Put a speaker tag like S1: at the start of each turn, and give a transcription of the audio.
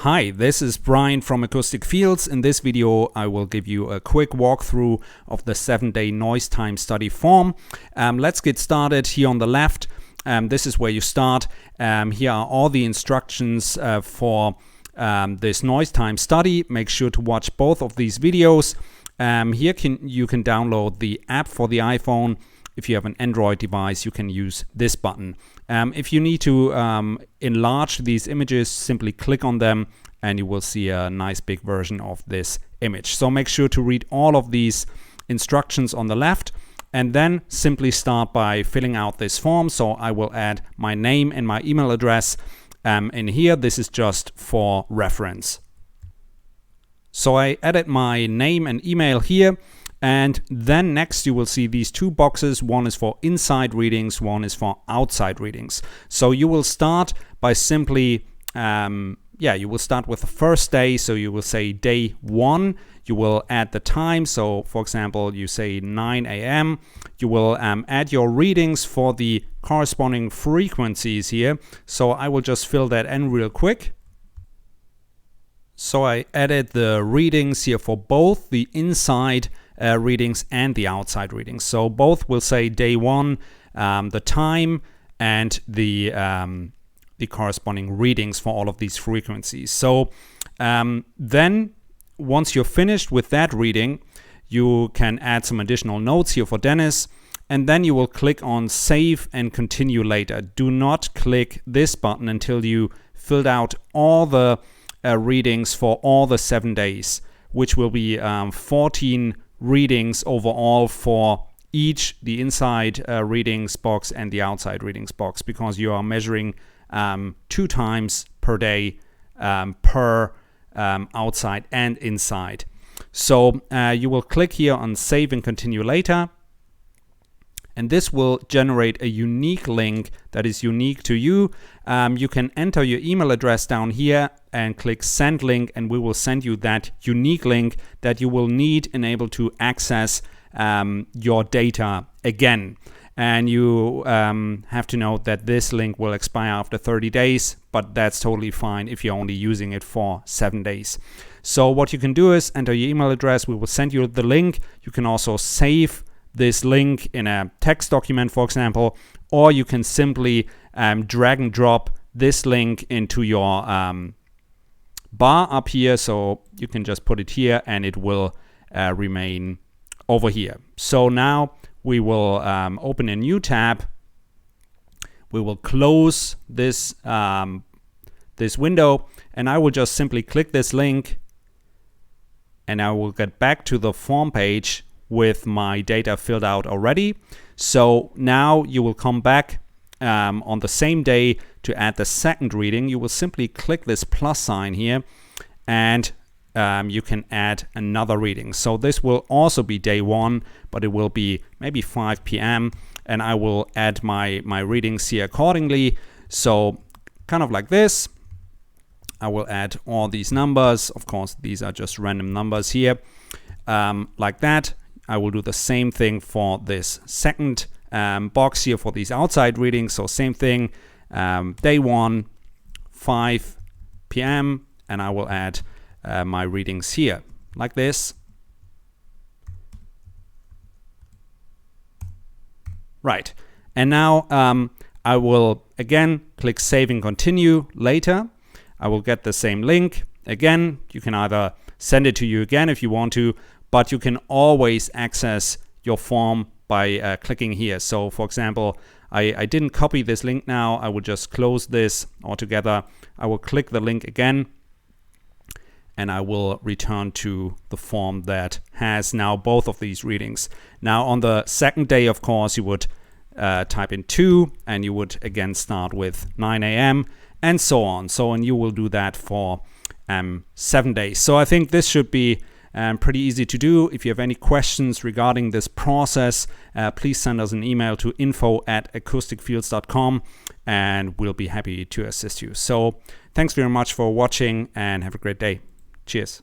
S1: Hi, this is Brian from Acoustic Fields. In this video, I will give you a quick walkthrough of the 7-day noise time study form. Let's get started. Here on the left, this is where you start. Here are all the instructions for this noise time study. Make sure to watch both of these videos. Here you can download the app for the iPhone. If you have an Android device, you can use this button. If you need to enlarge these images, simply click on them and you will see a nice big version of this image. So make sure to read all of these instructions on the left and then simply start by filling out this form. So I will add my name and my email address in here. This is just for reference. So I added my name and email here. And then next you will see these two boxes. One is for inside readings, one is for outside readings. So you will start by simply, you will start with the first day. So you will say day 1. You will add the time. So for example, you say 9 a.m. You will add your readings for the corresponding frequencies here. So I will just fill that in real quick. So I added the readings here for both the inside readings and the outside readings. So both will say day 1, the time, and the corresponding readings for all of these frequencies. So then once you're finished with that reading, you can add some additional notes here for Dennis, and then you will click on Save and Continue Later. Do not click this button until you filled out all the readings for all the 7 days, which will be 14 readings overall for each, the inside readings box and the outside readings box, because you are measuring 2 times per day per outside and inside. So you will click here on Save and Continue Later, and this will generate a unique link that is unique to you. You can enter your email address down here and click Send Link, and we will send you that unique link that you will need and able to access your data again. And you have to note that this link will expire after 30 days, but that's totally fine if you're only using it for 7 days. So what you can do is enter your email address. We will send you the link. You can also save this link in a text document, for example, or you can simply drag and drop this link into your bar up here. So you can just put it here and it will remain over here. So now we will open a new tab. We will close this this window, and I will just simply click this link and I will get back to the form page with my data filled out already. So now you will come back on the same day to add the second reading. You will simply click this plus sign here and you can add another reading. So this will also be day 1, but it will be maybe 5 p.m. and I will add my readings here accordingly. So kind of like this. I will add all these numbers. Of course, these are just random numbers here. Like that. I will do the same thing for this second box here for these outside readings. So same thing, day 1, 5 p.m. and I will add my readings here like this. Right, and now I will again click Save and Continue Later. I will get the same link again. You can either send it to you again if you want to, but you can always access your form by clicking here. So for example, I didn't copy this link now. I will just close this altogether. I will click the link again and I will return to the form that has now both of these readings. Now on the second day, of course, you would type in 2 and you would again start with 9 a.m. and so on. So, and you will do that for 7 days. So I think this should be pretty easy to do. If you have any questions regarding this process, please send us an email to info@acousticfields.com and we'll be happy to assist you. So thanks very much for watching and have a great day. Cheers.